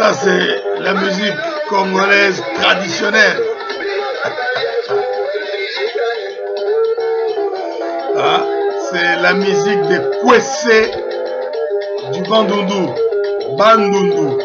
Ça, c'est la musique congolaise traditionnelle. Ah, c'est la musique des Kwese du Bandundu. Bandundu.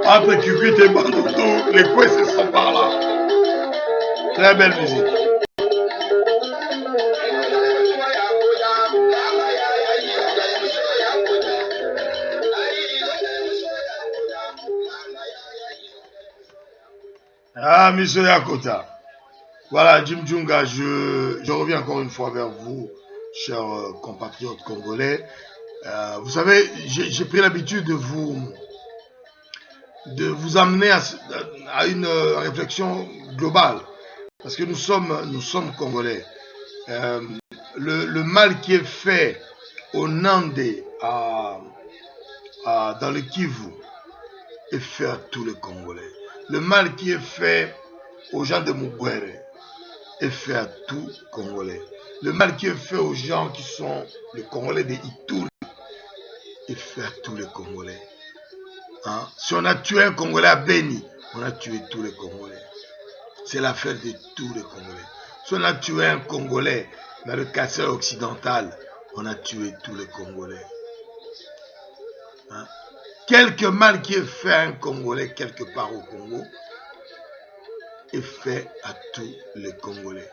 Entre Cucuit et Bandundu, les Kwese sont par là. Très belle musique. Ah, Monsieur Yakota. Voilà, Jim Djunga, je reviens encore une fois vers vous, chers compatriotes congolais. Vous savez, j'ai pris l'habitude de vous amener à une réflexion globale. Parce que nous sommes congolais. Le mal qui est fait au Nandé, dans le Kivu, est fait à tous les Congolais. Le mal qui est fait aux gens de Mugwere est fait à tous les Congolais. Le mal qui est fait aux gens qui sont les Congolais de Ituri est fait à tous les Congolais. Hein? Si on a tué un Congolais à Beni, on a tué tous les Congolais. C'est l'affaire de tous les Congolais. Si on a tué un Congolais dans le quartier occidental, on a tué tous les Congolais. Hein? Quelque mal qui est fait à un Congolais quelque part au Congo est fait à tous les Congolais.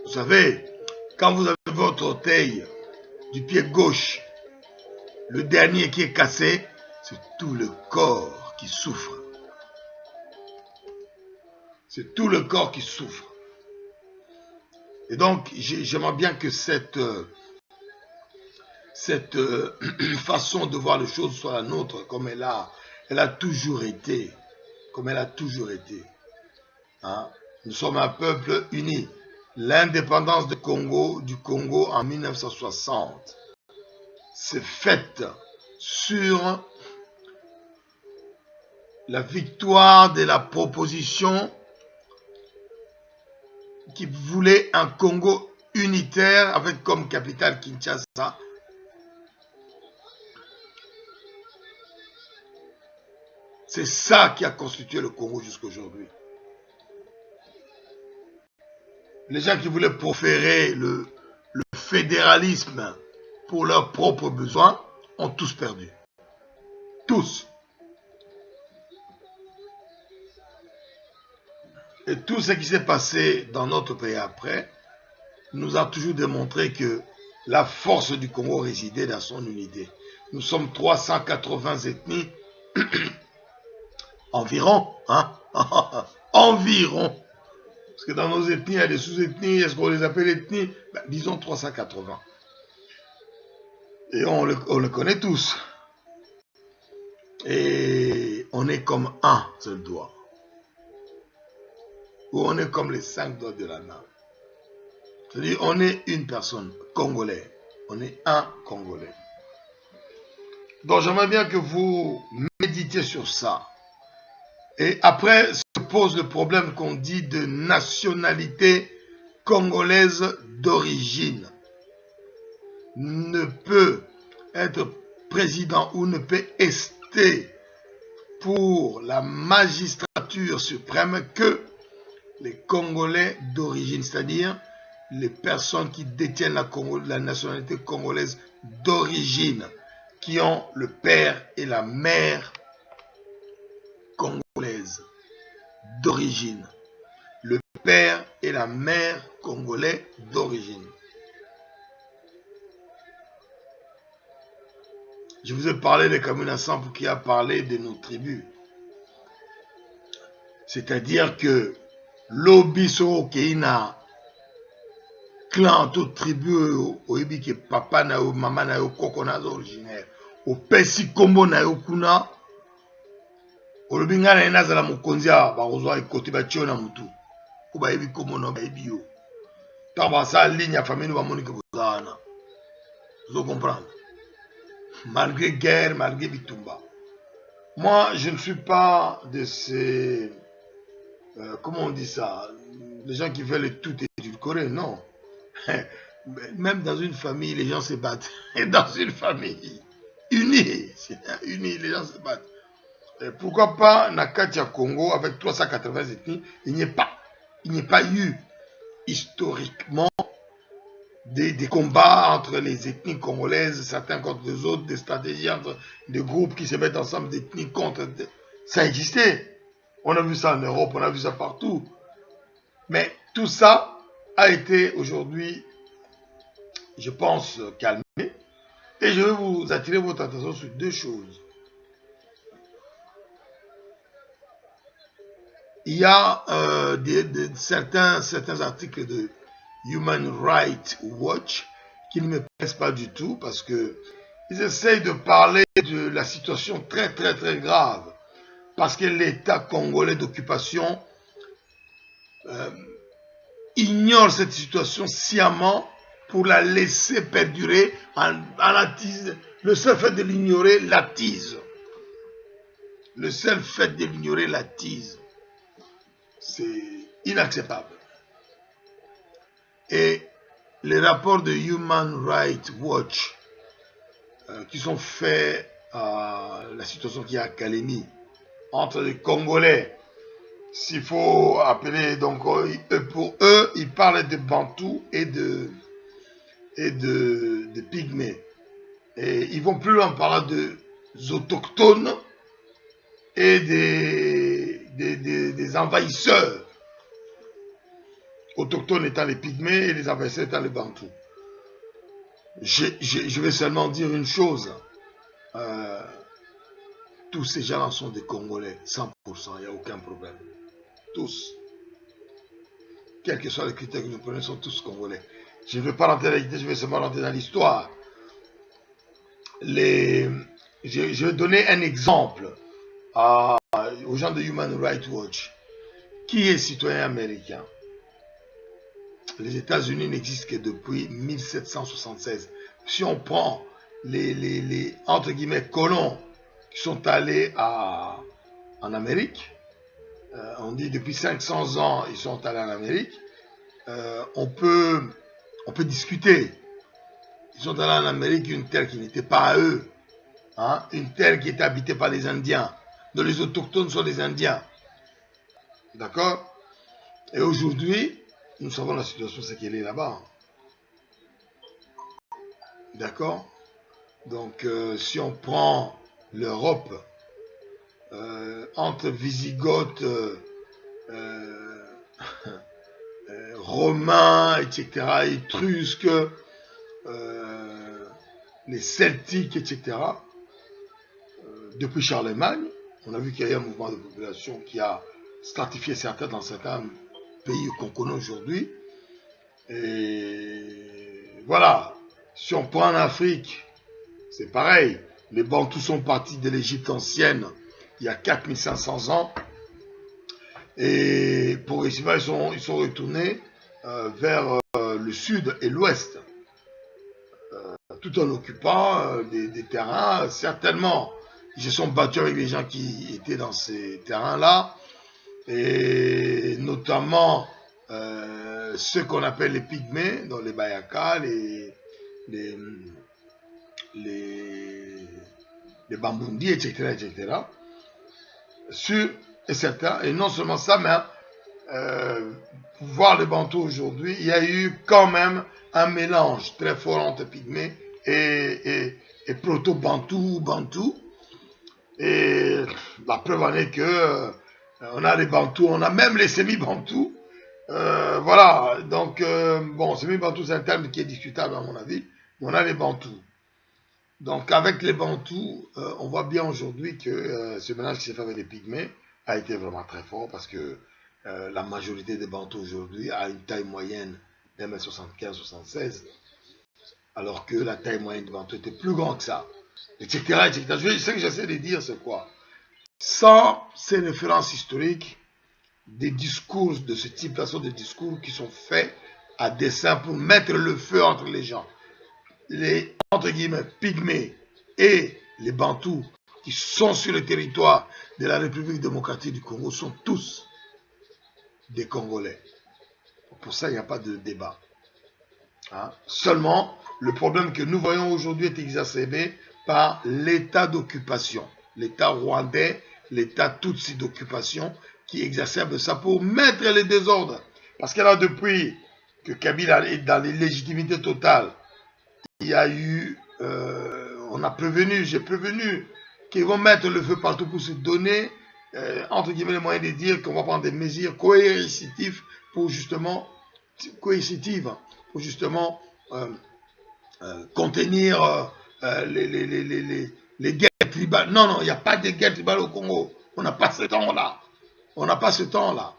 Vous savez, quand vous avez votre orteil du pied gauche, le dernier qui est cassé, c'est tout le corps qui souffre. C'est tout le corps qui souffre. Et donc, j'aimerais bien que cette façon de voir les choses soit la nôtre, comme elle a toujours été. Comme elle a toujours été. Hein? Nous sommes un peuple uni. L'indépendance du Congo en 1960 s'est faite sur la victoire de la proposition qui voulait un Congo unitaire avec comme capitale Kinshasa. C'est ça qui a constitué le Congo jusqu'à aujourd'hui. Les gens qui voulaient proférer le fédéralisme pour leurs propres besoins ont tous perdu. Tous. Et tout ce qui s'est passé dans notre pays après nous a toujours démontré que la force du Congo résidait dans son unité. Nous sommes 380 ethnies environ, hein? Environ. Parce que dans nos ethnies, il y a des sous-ethnies. Est-ce qu'on les appelle ethnies? Ben, disons 380. Et on le connaît tous. Et on est comme un seul doigt. Ou on est comme les 5 doigts de la main. C'est-à-dire, on est une personne, congolais. On est un Congolais. Donc, j'aimerais bien que vous méditiez sur ça. Et après, se pose le problème qu'on dit de nationalité congolaise d'origine. Ne peut être président ou ne peut rester pour la magistrature suprême que les Congolais d'origine, c'est-à-dire les personnes qui détiennent la nationalité congolaise d'origine, qui ont le père et la mère congolaise d'origine. Le père et la mère congolais d'origine. Je vous ai parlé de Kamina Sampu qui a parlé de nos tribus. C'est-à-dire que l'obiso keina clan toute tribu oyebi ke papa na yo mama na yo koko na originaire opesi kombo na yo kuna olobi nga na ye nazala mokonzi ya bakozwa ekoti batio na mutu po bayebi kombo na bayebi yo ntango basala ligne ya famille bamoni ke boza wana ozo comprendre malgré guerre malgré bitumba. Moi je ne suis pas de ces comment on dit ça, les gens qui veulent tout édulcorer, non. Même dans une famille, les gens se battent. Et dans une famille unie, unie, les gens se battent. Et pourquoi pas Nakatia Congo avec 380 ethnies, il n'y a pas eu historiquement des combats entre les ethnies congolaises, certains contre les autres, des stratégies entre des groupes qui se mettent ensemble d'ethnies contre. Ça existait. On a vu ça en Europe, on a vu ça partout. Mais tout ça a été aujourd'hui, je pense, calmé. Et je vais vous attirer votre attention sur deux choses. Il y a certains articles de Human Rights Watch qui ne me plaisent pas du tout parce que ils essayent de parler de la situation très très très grave parce que l'État congolais d'occupation ignore cette situation sciemment pour la laisser perdurer en attise. Le seul fait de l'ignorer l'attise. Le seul fait de l'ignorer l'attise. C'est inacceptable. Et les rapports de Human Rights Watch qui sont faits à la situation qui est à Kalemi entre les Congolais, s'il faut appeler, donc pour eux, ils parlent de Bantous et de Pygmées. Et ils vont plus loin en parlant des autochtones et des envahisseurs. Autochtones étant les Pygmées et les envahisseurs étant les Bantous. Je vais seulement dire une chose. Tous ces gens-là sont des Congolais, 100%, il n'y a aucun problème. Tous. Quels que soient les critères que nous prenons, sont tous Congolais. Je ne veux pas rentrer dans l'idée, je vais seulement rentrer dans l'histoire. Je vais donner un exemple aux gens de Human Rights Watch. Qui est citoyen américain? Les États-Unis n'existent que depuis 1776. Si on prend les entre guillemets colons qui sont allés en Amérique, on dit depuis 500 ans ils sont allés en Amérique, on peut discuter. Ils sont allés en Amérique, une terre qui n'était pas à eux, hein, une terre qui était habitée par les Indiens, dont les autochtones sont les Indiens. D'accord? Et aujourd'hui, nous savons la situation, c'est qu'elle est là-bas. D'accord? Donc, si on prend l'Europe, entre Visigoths, Romains, etc., Étrusques, les Celtiques, etc., depuis Charlemagne, on a vu qu'il y a eu un mouvement de population qui a stratifié certains dans certains pays qu'on connaît aujourd'hui. Et voilà, si on prend en Afrique, c'est pareil. Les Bantous sont partis de l'Égypte ancienne il y a 4500 ans. Et progressivement, ils sont retournés vers le sud et l'ouest, tout en occupant des terrains. Certainement, ils se sont battus avec les gens qui étaient dans ces terrains-là, et notamment ceux qu'on appelle les Pygmées, dans les Bayaka, les Bambundi, etc., etc. Sûr et certain, et non seulement ça, mais pour voir les Bantous aujourd'hui, il y a eu quand même un mélange très fort entre Pygmées et proto-Bantou. Et la preuve en est que on a les Bantous, on a même les semi-Bantous. Voilà, donc bon, semi-Bantou c'est un terme qui est discutable à mon avis, mais on a les Bantous. Donc avec les Bantous, on voit bien aujourd'hui que ce mélange qui s'est fait avec les Pygmées a été vraiment très fort parce que la majorité des Bantous aujourd'hui a une taille moyenne d'1m75-76, alors que la taille moyenne des Bantous était plus grande que ça, etc. Ce que j'essaie de dire, c'est quoi? Sans ces références historiques, des discours de ce type, façon de discours qui sont faits à dessein pour mettre le feu entre les gens. Les, entre guillemets, Pygmées et les Bantous qui sont sur le territoire de la République démocratique du Congo sont tous des Congolais. Pour ça, il n'y a pas de débat. Hein. Seulement, le problème que nous voyons aujourd'hui est exacerbé par l'état d'occupation. L'état rwandais, l'état Tutsi d'occupation qui exacerbe ça pour mettre les désordres. Parce que là, depuis que Kabila est dans l'illégitimité totale, il y a eu, on a prévenu, j'ai prévenu qu'ils vont mettre le feu partout pour se donner, entre guillemets, les moyens de dire qu'on va prendre des mesures coercitives pour justement, contenir les guerres tribales. Non, non, il n'y a pas de guerre tribale au Congo. On n'a pas ce temps-là. On n'a pas ce temps-là.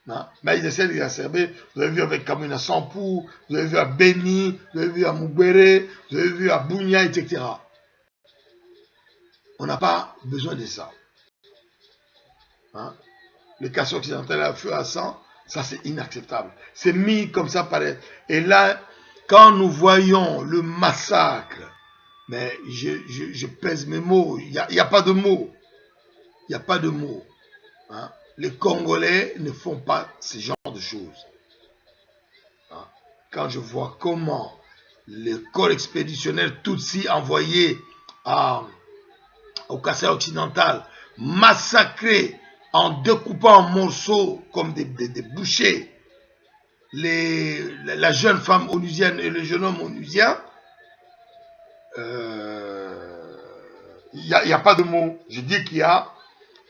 Hein? Mais ils essaient d'exacerber. Vous avez vu avec Kamina Sampou, vous avez vu à Beni, vous avez vu à Mugwere, vous avez vu à Bunia, etc. On n'a pas besoin de ça. Hein? Le casse occidental à feu à sang, ça c'est inacceptable. C'est mis comme ça par... Et là, quand nous voyons le massacre, mais je pèse mes mots, il n'y a pas de mots. Il n'y a pas de mots. Hein? Les Congolais ne font pas ce genre de choses. Hein? Quand je vois comment les corps expéditionnaires Tutsi envoyés au Kassai occidental, massacrés en découpant en morceaux comme des bouchers la jeune femme onusienne et le jeune homme onusien, il n'y a pas de mots. Je dis qu'il y a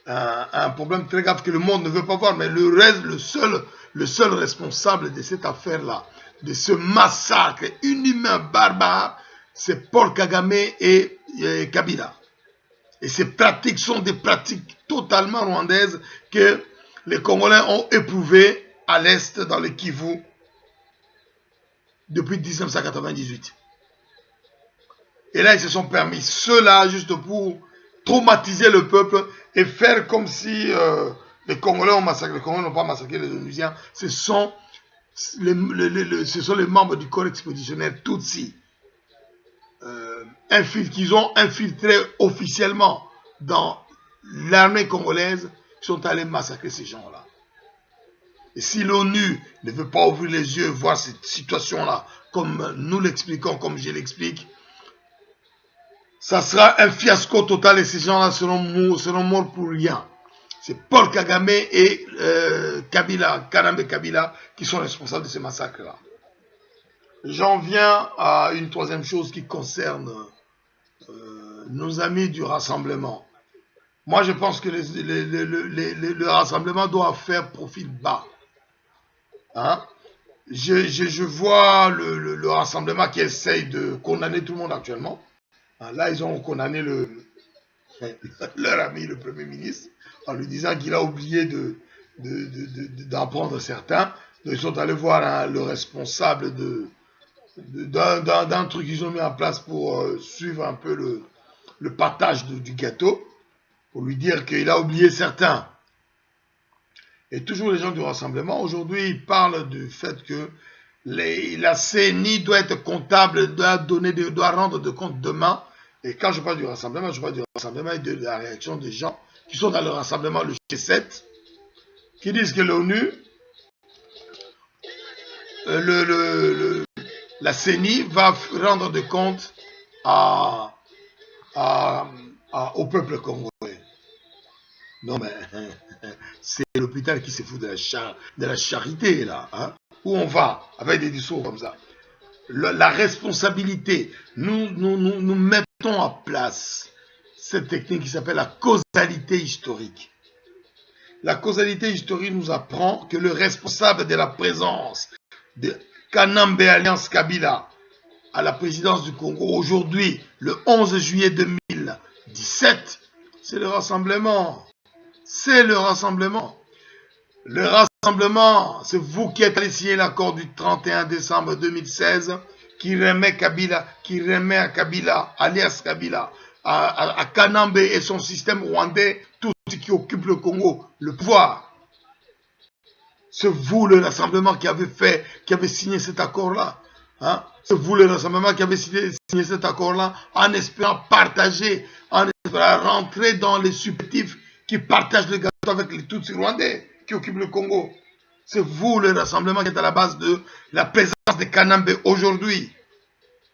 un problème très grave que le monde ne veut pas voir, mais le seul responsable de cette affaire-là, de ce massacre inhumain, barbare, c'est Paul Kagame et Kabila. Et ces pratiques sont des pratiques totalement rwandaises que les Congolais ont éprouvées à l'Est, dans le Kivu, depuis 1998. Et là, ils se sont permis cela juste pour traumatiser le peuple et faire comme si les Congolais ont massacré. Les Congolais n'ont pas massacré les Onusiens. Ce sont les membres du corps expéditionnaire Tutsi qu'ils ont infiltrés officiellement dans l'armée congolaise, qui sont allés massacrer ces gens-là. Et si l'ONU ne veut pas ouvrir les yeux et voir cette situation-là, comme nous l'expliquons, comme je l'explique, ça sera un fiasco total et ces gens-là seront morts pour rien. C'est Paul Kagame et Kabila qui sont responsables de ce massacre-là. J'en viens à une troisième chose qui concerne nos amis du rassemblement. Moi, je pense que le rassemblement doit faire profil bas. Hein? Je vois le rassemblement qui essaye de condamner tout le monde actuellement. Hein? Là, ils ont condamné leur ami, le Premier ministre, en lui disant qu'il a oublié d'en prendre certains. Donc, ils sont allés voir le responsable d'un truc qu'ils ont mis en place pour suivre un peu le partage du gâteau, pour lui dire qu'il a oublié certains. Et toujours les gens du rassemblement, aujourd'hui, ils parlent du fait que la CENI doit être comptable, doit rendre de compte demain. Et quand je parle du rassemblement, je parle du rassemblement et de la réaction des gens qui sont dans le rassemblement, le G7, qui disent que l'ONU, la CENI va rendre de compte au peuple congolais. Non mais, c'est l'hôpital qui se fout de la charité là. Hein? Où on va avec des discours comme ça. La responsabilité, nous mettons en place cette technique qui s'appelle la causalité historique. La causalité historique nous apprend que le responsable de la présence de Kanambe Alliance Kabila à la présidence du Congo aujourd'hui, le 11 juillet 2017, c'est le rassemblement. C'est le rassemblement. Le rassemblement, c'est vous qui êtes allé signer l'accord du 31 décembre 2016 qui remet à Kabila, alias Kabila, à Kanambe et son système rwandais, tout ce qui occupe le Congo, le pouvoir. C'est vous le rassemblement qui avez signé cet accord-là. Hein? C'est vous le rassemblement qui avez signé cet accord-là en espérant partager, en espérant rentrer dans les supplétifs qui partagent le gâteau avec les Tutsis rwandais qui occupent le Congo. C'est vous le rassemblement qui est à la base de la présence présence de Kanambe aujourd'hui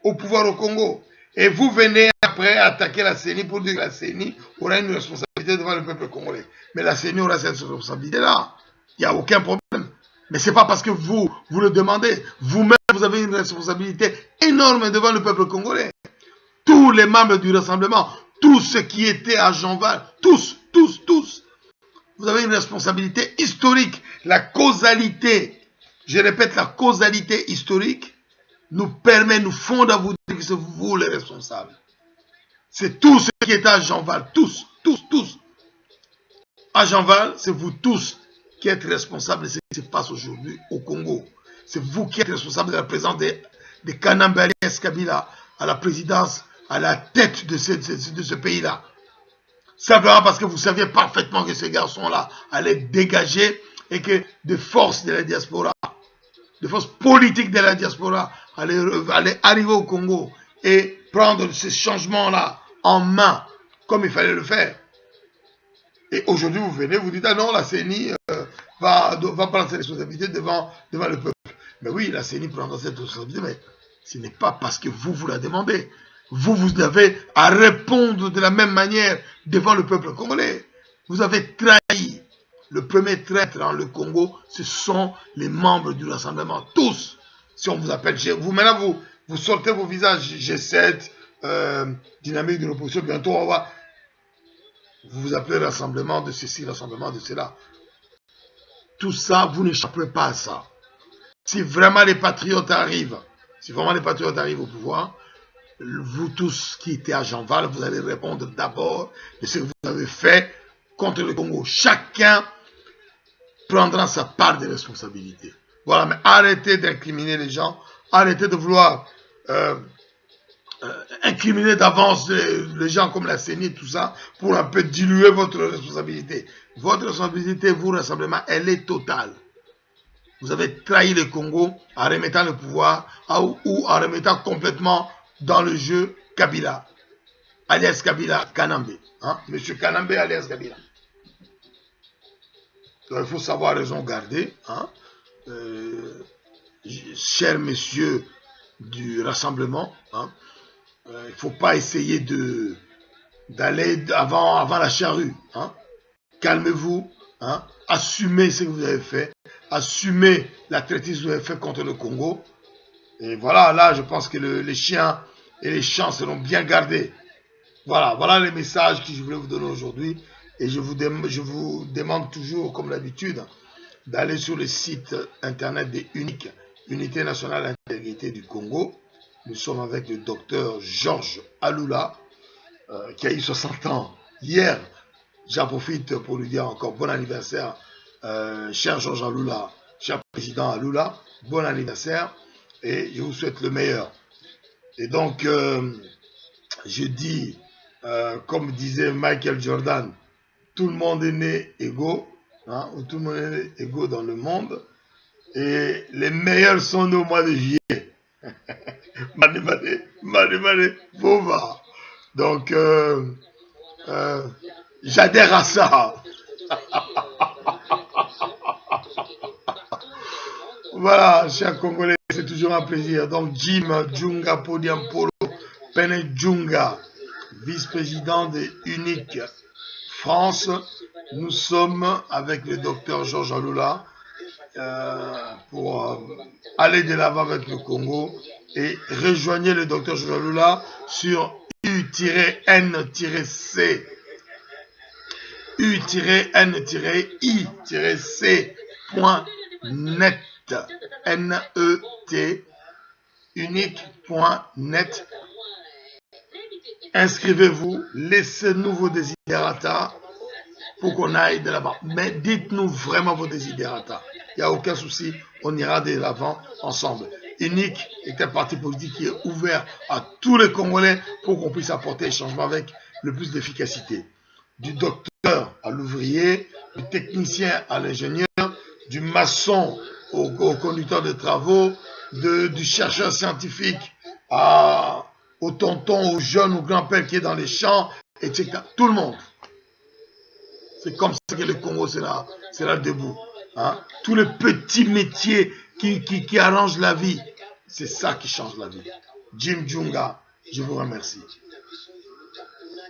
au pouvoir au Congo. Et vous venez après attaquer la CENI pour dire que la CENI aura une responsabilité devant le peuple congolais. Mais la CENI aura cette responsabilité-là. Il n'y a aucun problème. Mais ce n'est pas parce que vous le demandez. Vous-même, vous avez une responsabilité énorme devant le peuple congolais. Tous les membres du rassemblement, tous ceux qui étaient à Jean-Val, tous, vous avez une responsabilité historique. La causalité, je répète, la causalité historique nous permet, nous fonde à vous dire que c'est vous les responsables. C'est tous ceux qui étaient à Jean-Val, tous. À Jean-Val, c'est vous tous qui êtes responsables de ce qui se passe aujourd'hui au Congo. C'est vous qui êtes responsables de la présence de Kanambe alias Kabila à la présidence, à la tête de ce pays-là. Simplement parce que vous saviez parfaitement que ces garçons-là allaient dégager et que des forces de la diaspora, des forces politiques de la diaspora allaient arriver au Congo et prendre ces changements-là en main comme il fallait le faire. Et aujourd'hui, vous venez, vous dites, ah non, la CENI va prendre ses responsabilités devant le peuple. Mais oui, la CENI prendra cette responsabilité, mais ce n'est pas parce que vous la demandez. Vous avez à répondre de la même manière devant le peuple congolais. Vous avez trahi. Le premier traître dans le Congo, ce sont les membres du rassemblement. Tous. Si on vous appelle, maintenant vous sortez vos visages G7, dynamique de l'opposition, bientôt on va... Vous vous appelez rassemblement de ceci, rassemblement de cela. Tout ça, vous n'échappez pas à ça. Si vraiment les patriotes arrivent, au pouvoir, vous tous qui étiez à Jean-Val, vous allez répondre d'abord de ce que vous avez fait contre le Congo. Chacun prendra sa part de responsabilité. Voilà, mais arrêtez d'incriminer les gens, arrêtez de vouloir incriminer d'avance les gens comme la CENI, tout ça, pour un peu diluer votre responsabilité. Votre responsabilité, vous, rassemblement, elle est totale. Vous avez trahi le Congo en remettant le pouvoir ou en remettant complètement dans le jeu Kabila, alias Kabila Kanambe. Hein? Monsieur Kanambe, alias Kabila. Donc, il faut savoir raison garder. Hein? Chers messieurs du rassemblement, hein? Il ne faut pas essayer d'aller avant la charrue. Hein? Calmez-vous, hein? Assumez ce que vous avez fait, assumez la traîtrise que vous avez fait contre le Congo. Et voilà, là, je pense que les chiens et les champs seront bien gardés. Voilà les messages que je voulais vous donner aujourd'hui. Et je vous demande toujours, comme d'habitude, d'aller sur le site internet des UNIC, Unité nationale d'intégrité du Congo. Nous sommes avec le docteur Georges Alula, qui a eu 60 ans hier. J'en profite pour lui dire encore bon anniversaire, cher Georges Alula, cher président Alula, bon anniversaire, et je vous souhaite le meilleur. Et donc, je dis, comme disait Michael Jordan, tout le monde est né égaux, hein, ou tout le monde est né égaux dans le monde, et les meilleurs sont nés au mois de juillet. Mané, Bova. Donc, j'adhère à ça. Voilà, chers Congolais, c'est toujours un plaisir. Donc, Jim Djunga Podiampolo Pene Djunga, vice-président de UNIC France. Nous sommes avec le docteur Georges Alula pour aller de l'avant avec le Congo. Et rejoignez le docteur Georges Alula sur U-N-C U-N-I-C.net N-E-T unique.net. Inscrivez-vous, laissez-nous vos desiderata pour qu'on aille de l'avant. Mais dites-nous vraiment vos desiderata. Il n'y a aucun souci, on ira de l'avant ensemble. UNIC est un parti politique qui est ouvert à tous les Congolais pour qu'on puisse apporter le changement avec le plus d'efficacité. Du docteur à l'ouvrier, du technicien à l'ingénieur, du maçon au conducteur de travaux, du chercheur scientifique au tonton, au jeune, au grand-père qui est dans les champs, etc. Tout le monde. C'est comme ça que le Congo sera debout. Hein? Tous les petits métiers qui arrangent la vie. C'est ça qui change la vie. Jim Junga, je vous remercie.